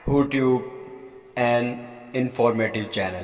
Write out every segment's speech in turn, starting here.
YouTube an informative channel.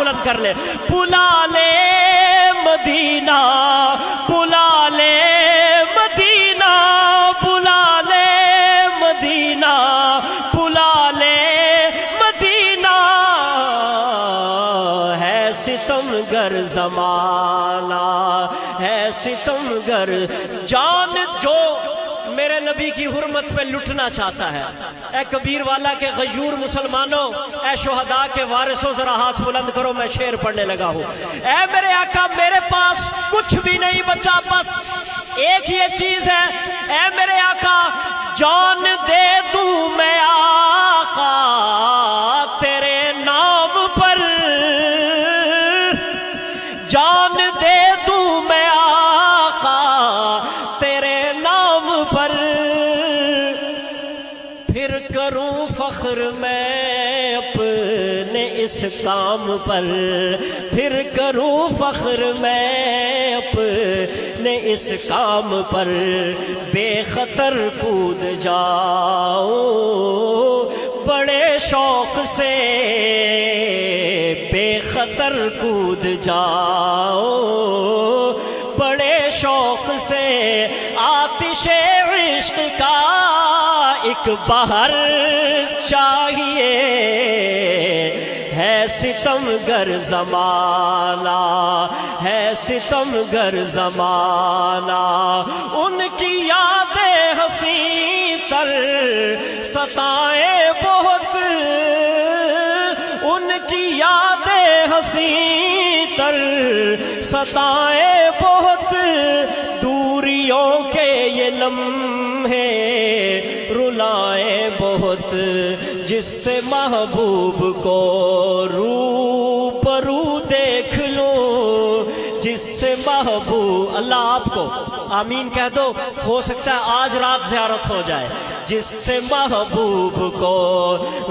بلند کر لے. بلا لے مدینہ، بلا لے مدینہ، بلا لے مدینہ، بلا لے مدینہ. ہے ستم گر زمانہ، ہے ستم گر. جان جو میرے نبی کی حرمت پہ لٹنا چاہتا ہے، اے کبیر والا کے غیور مسلمانوں، اے شہداء کے وارثوں، ذرا ہاتھ بلند کرو. میں شعر پڑھنے لگا ہوں. اے میرے آقا، میرے پاس کچھ بھی نہیں بچا، بس ایک یہ چیز ہے. اے میرے آقا، جان دے دوں میں آقا تیرے نام پر، جان دے دوں میں آقا تیرے نام پر. پھر کروں فخر میں اپنے اس کام پر، پھر کروں فخر میں اپنے اس کام پر. بے خطر کود جاؤں بڑے شوق سے، بے خطر کود جاؤں بڑے شوق سے. آتش عشق کا ایک بہر چاہیے، ہے ستم گر زمانہ، ہے ستم گر زمانہ. ان کی یادیں ہنسی تر ستائیں بہت، ان کی یادیں ہنسی تر ستائیں بہت. دوریوں کے یہ لمحے رلائیں بہت، جس سے محبوب کو روبرو دیکھ لوں، جس سے محبوب. اللہ آپ کو آمین کہہ دو، ہو سکتا ہے آج رات زیارت ہو جائے. جس سے محبوب کو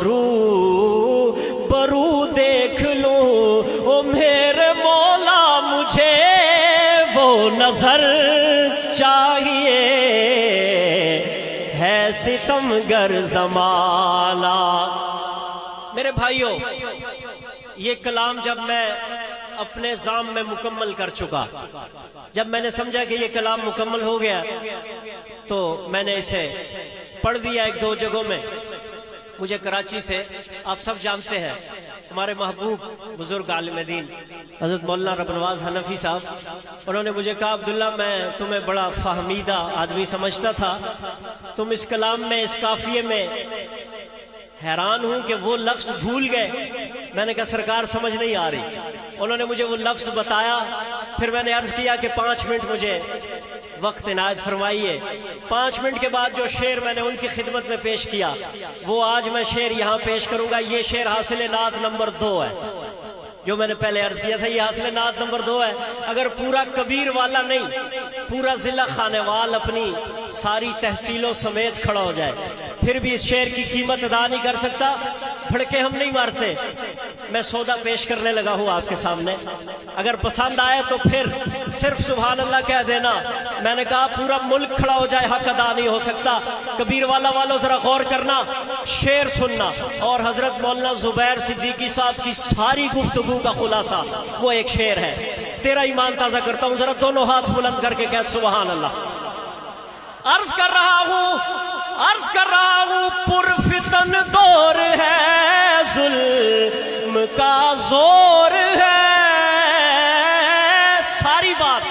روبرو دیکھ لوں، او میرے مولا مجھے وہ نظر چاہیے، ہے ستم گر زمانہ. میرے بھائیوں، یہ کلام جب میں اپنے ذام میں مکمل کر چکا، جب میں نے سمجھا کہ یہ کلام مکمل ہو گیا، تو میں نے اسے پڑھ دیا ایک دو جگہوں میں. مجھے کراچی سے، آپ سب جانتے ہیں، ہمارے محبوب بزرگ عالم دین حضرت مولانا رب نواز حنفی صاحب، انہوں نے مجھے کہا عبداللہ میں تمہیں بڑا فہمیدہ آدمی سمجھتا تھا، تم اس کلام میں، اس قافیے میں حیران ہوں کہ وہ لفظ بھول گئے. میں نے کہا سرکار سمجھ نہیں آ رہی. انہوں نے مجھے وہ لفظ بتایا، پھر میں نے عرض کیا کہ 5 منٹ مجھے وقت عنایت فرمائیے. 5 منٹ کے بعد جو شعر میں نے ان کی خدمت میں پیش کیا، وہ آج میں شعر یہاں پیش کروں گا. یہ شعر حاصل نعت نمبر 2 ہے، جو میں نے پہلے عرض کیا تھا، یہ حاصل نعت نمبر 2 ہے. اگر پورا کبیر والا نہیں، پورا ضلع خانوال اپنی ساری تحصیلوں سمیت کھڑا ہو جائے، پھر بھی اس شعر کی قیمت ادا نہیں کر سکتا. پھڑکے ہم نہیں مارتے. میں سودا پیش کرنے لگا ہوں آپ کے سامنے، اگر پسند آئے تو پھر صرف سبحان اللہ کہہ دینا. میں نے کہا پورا ملک کھڑا ہو جائے، حق ادا نہیں ہو سکتا. کبیر والا والوں ذرا غور کرنا، شعر سننا، اور حضرت مولانا زبیر صدیقی صاحب کی ساری گفتگو کا خلاصہ وہ ایک شعر ہے. تیرا ایمان تازہ کرتا ہوں، ذرا دونوں ہاتھ بلند کر کے کہہ سبحان اللہ. عرض کر رہا ہوں پرفتن دور ہے، ظلم کا زور ہے. ساری بات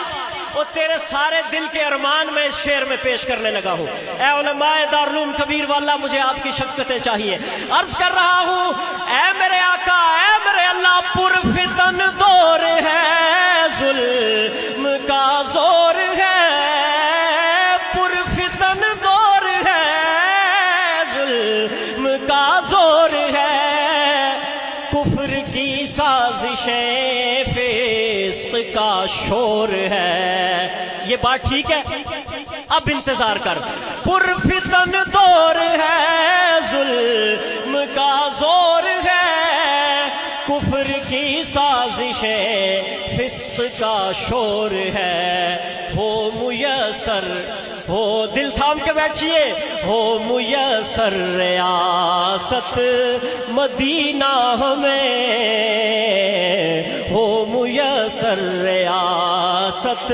وہ تیرے سارے دل کے ارمان میں اس شعر میں پیش کرنے لگا ہوں. اے علماء دارالعلوم کبیر واللہ، مجھے آپ کی شفقتیں چاہیے. عرض کر رہا ہوں اے میرے آقا، اے میرے اللہ، پرفتن دور ہے، ظلم کا زور ہے. پرفتن دور ہے، ظلم کا زور ہے. کفر کی سازشیں، فسق کا شور ہے. یہ بات ٹھیک ہے؟ اب انتظار کر. پرفتن دور ہے، ظلم کا زور ہے. کفر کی سازشیں، فسق کا شور ہے. ہو میسر، ہو دل تھام کے بیٹھیے، ہو میسر ریاست مدینہ ہمیں، میسر ریاست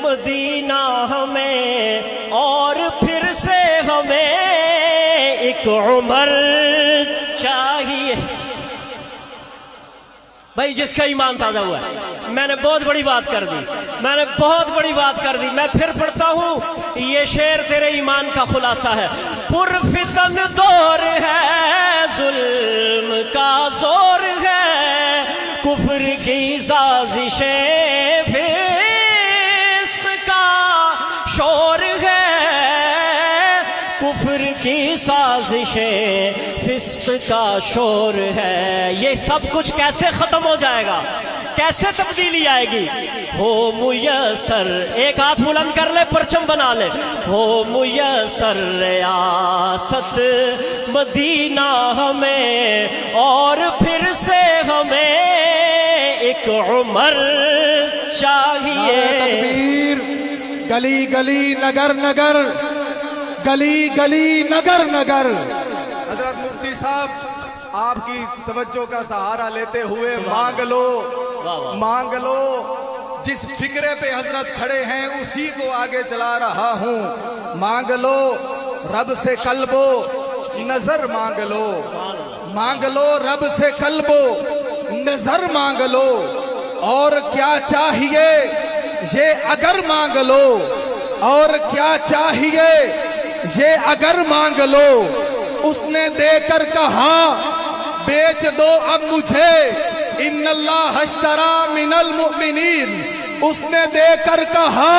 مدینہ ہمیں، اور پھر سے ہمیں ایک عمر چاہیے۔ بھائی جس کا ایمان تازہ ہوا ہے، میں نے بہت بڑی بات کر دی، میں نے بہت بڑی بات کر دی، میں پھر پڑھتا ہوں، یہ شعر تیرے ایمان کا خلاصہ ہے۔ پرفتن دور ہے، ظلم کا زور ہے، کفر کی سازشیں، فسق کا شور ہے، کفر کی سازشیں، فسق کا شور ہے۔ یہ سب کچھ کیسے ختم ہو جائے گا، کیسے تبدیلی آئے گی؟ ہو میسر، ایک ہاتھ بلند کر لے، پرچم بنا لے، ہو میسر ریاست مدینہ ہمیں، اور پھر سے ہمیں ایک عمر چاہیے۔ نعرہ تکبیر، گلی گلی نگر نگر، گلی گلی نگر نگر۔ حضرت مفتی صاحب آپ کی توجہ کا سہارا لیتے ہوئے مانگ لو، مانگ لو، جس فکرے پہ حضرت کھڑے ہیں اسی کو آگے چلا رہا ہوں۔ مانگ لو رب سے قلب و نظر، مانگ لو، مانگ لو رب سے قلب و نظر، مانگ لو، اور کیا چاہیے یہ اگر مانگ لو، اور کیا چاہیے یہ اگر مانگ لو۔ اس نے دے کر کہا بیچ دو اب مجھے، ان اللہ اشترى من المؤمنین۔ اس نے دے کر کہا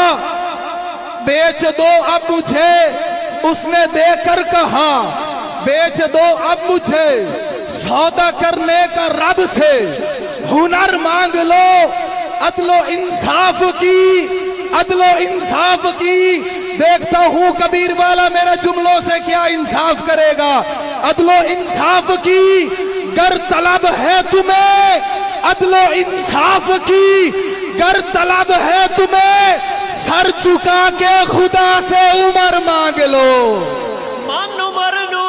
بیچ دو اب مجھے، اس نے دے کر کہا بیچ دو اب مجھے، سودا کرنے کا رب سے ہنر مانگ لو، عدل و انصاف کی، عدل و انصاف کی۔ دیکھتا ہوں کبیر والا میرے جملوں سے کیا انصاف کرے گا۔ عدل و انصاف کی گر طلب ہے تمہیں، عدل و انصاف کی گر طلب ہے تمہیں، سر چکا کے خدا سے عمر مانگ لو۔ مان عمر نو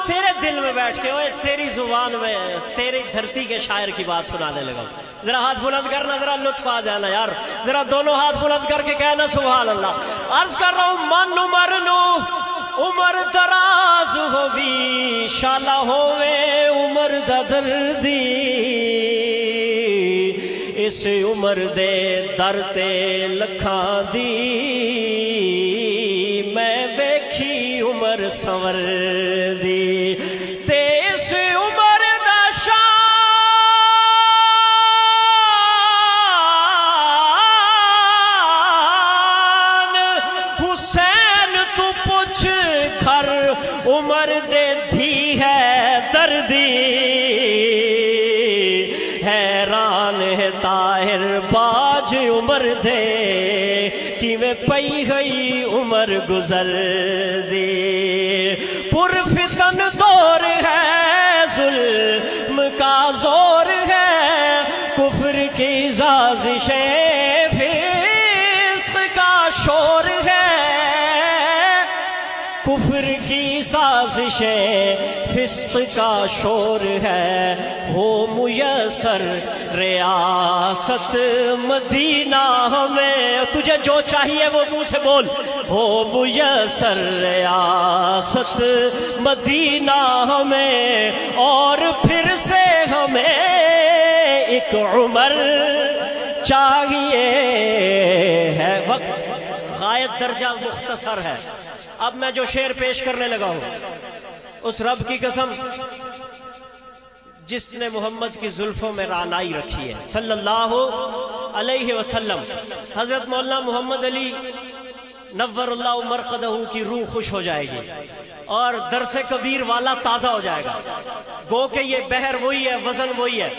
تیرے دل میں بیٹھ کے، اوے تیری زبان میں تیری دھرتی کے شاعر کی بات سنانے لگا۔ ذرا ہاتھ بلند کرنا، ذرا لطف آ جانا یار، ذرا دونوں ہاتھ بلند کر کے کہنا سبحان اللہ۔ عرض کر رہا ہوں من عمر نو، عمر دراز ہوگی، شالا ہوئے عمر دا دردی، اس عمر دے در تے لکھاں دی، میں ویکھی عمر سنور دی، تے اس عمر دا شان حسین تو پوچھ گھر عمر دے دھی ہے دردی، حیران ہے طاہر باج عمر دے، کیویں پئی گئی عمر گزر دی، پرفتن دور ہے، ظلم کا زور ہے، کفر کی سازشیں، فسق کا شور ہے، کفر کی سازشیں، فسق کا شور ہے، ہو میسر ریاست مدینہ ہمیں، تجھے جو چاہیے وہ منہ سے بول، ہو میسر ریاست مدینہ ہمیں، اور پھر سے ہمیں ایک عمر چاہیے ہے۔ وقت غائب درجہ مختصر ہے۔ اب میں جو شعر پیش کرنے لگا ہوں، اس رب کی قسم جس نے محمد کی زلفوں میں رعنائی رکھی ہے صلی اللہ علیہ وسلم، حضرت مولانا محمد علی نور اللہ مرقدہ کی روح خوش ہو جائے گی اور درس کبیر والا تازہ ہو جائے گا۔ گو کہ یہ بحر وہی ہے، وزن وہی ہے،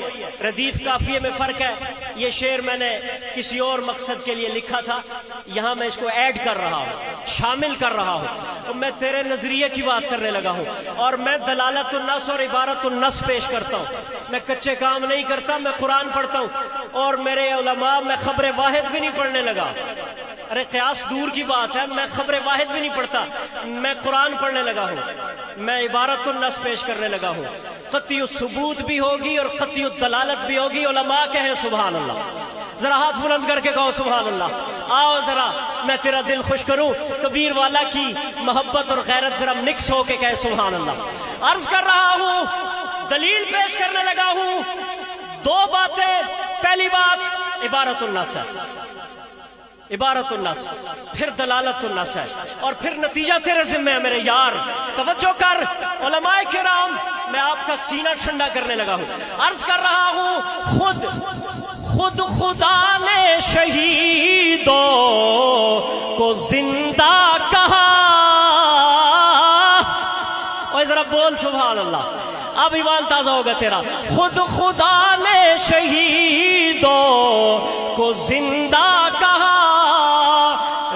ردیف قافیے میں فرق ہے۔ یہ شعر میں نے کسی اور مقصد کے لیے لکھا تھا، یہاں میں اس کو ایڈ کر رہا ہوں، شامل کر رہا ہوں، اور میں تیرے نظریے کی بات کرنے لگا ہوں، اور میں دلالت النص اور عبارت النص پیش کرتا ہوں۔ میں کچے کام نہیں کرتا، میں قرآن پڑھتا ہوں، اور میرے علماء، میں خبر واحد بھی نہیں پڑھنے لگا۔ ارے قیاس دور کی بات ہے، میں خبر واحد بھی نہیں پڑھتا، میں قرآن پڑھنے لگا ہوں، میں عبارت النص پیش کرنے لگا ہوں۔ قطعی الثبوت بھی ہوگی اور قطعی الدلالت بھی ہوگی، علماء کہیں سبحان اللہ۔ ذرا ہاتھ بلند کر کے کہو سبحان اللہ. آؤ ذرا میں تیرا دل خوش کروں. کبیر والا کی محبت اور غیرت ذرا مکس ہو کے کہے سبحان اللہ. عرض کر رہا ہوں، دلیل پیش کرنے لگا ہوں. دو باتیں. پہلی بات عبارت النص ہے، عبارت النص، پھر دلالت النص ہے، اور پھر نتیجہ تیرے ذمہ ہے میرے یار. توجہ کر علماء کرام، میں آپ کا سینہ ٹھنڈا کرنے لگا ہوں. عرض کر رہا ہوں، خود خدا نے شہیدوں کو زندہ کہا. اور ذرا بول سبحان اللہ، اب ایمان تازہ ہوگا تیرا. خود خدا نے شہیدوں کو زندہ کہا،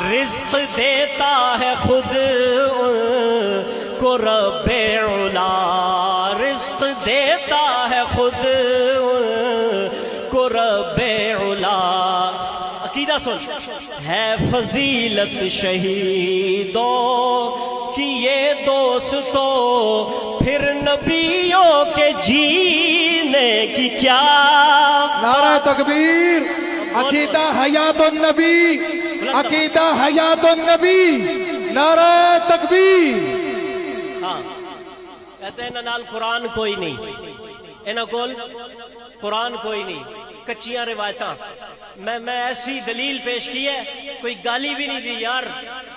رزق دیتا ہے خود ان کو رب علا، رزق دیتا ہے خود ان کو رب علا. عقیدہ سن، ہے فضیلت شہیدوں کی یہ دوستو، پھر نبیوں کے جینے کی کیا. نعرہ تکبیر. عقیدہ حیات النبی، عقیدہ حیات النبی. نعرہ تکبیر. ہاں کہتے ہیں نا نال قرآن کوئی نہیں، اینا کول قرآن کوئی نہیں. کچیاں روایتاں میں ایسی دلیل پیش کی ہے، کوئی گالی بھی نہیں دی یار.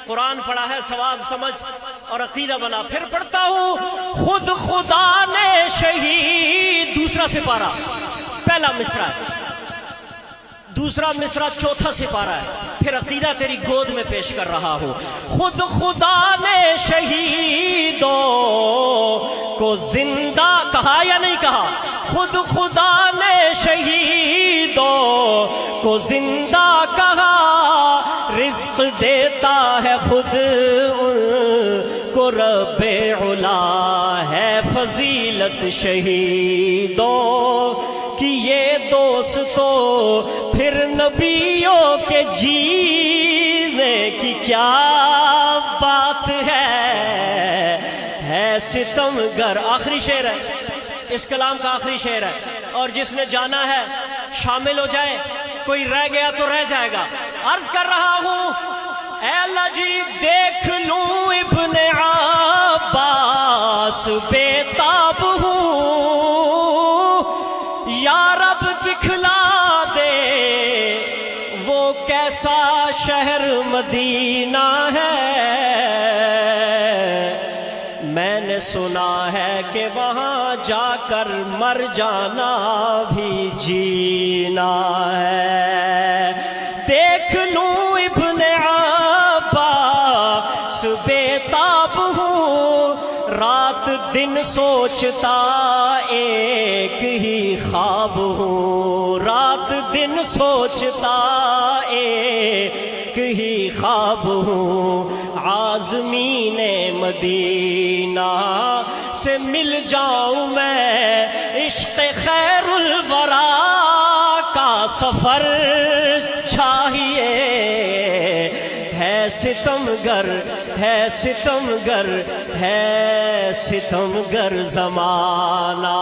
قرآن پڑھا ہے، ثواب سمجھ اور عقیدہ بنا. پھر پڑھتا ہوں، خود خدا نے شہید، دوسرا سپارہ، پہلا مصرع ہے، دوسرا مصرع چوتھا سپارہ ہے. پھر عقیدہ تیری گود میں پیش کر رہا ہوں. خود خدا نے شہیدوں کو زندہ کہا یا نہیں کہا؟ خود خدا نے شہیدوں کو زندہ کہا، رزق دیتا ہے خود ان کو رب علا. ہے فضیلت شہیدوں کی یہ دوستو، پھر نبیوں کے جینے کی کیا بات ہے ستمگر. آخری شعر ہے، اس کلام کا آخری شعر ہے، اور جس نے جانا ہے شامل ہو جائے، کوئی رہ گیا تو رہ جائے گا. عرض کر رہا ہوں، اے اللہ جی دیکھ لوں ابن عباس بے تاب ہوں، یا رب دکھلا دے وہ کیسا شہر مدینہ ہے. میں نے سنا ہے کہ وہاں جا کر مر جانا بھی جینا ہے. دیکھ لوں ابن عباس بے تاب ہوں، رات دن سوچتا ایک ہی خواب ہوں، رات دن سوچتا ایک ہی خواب ہوں. عازمین مدینہ سے مل جاؤں میں، عشق خیر الورا کا سفر چاہیے. ہے ستمگر، ہے ستمگر، ہے ستمگر زمانہ.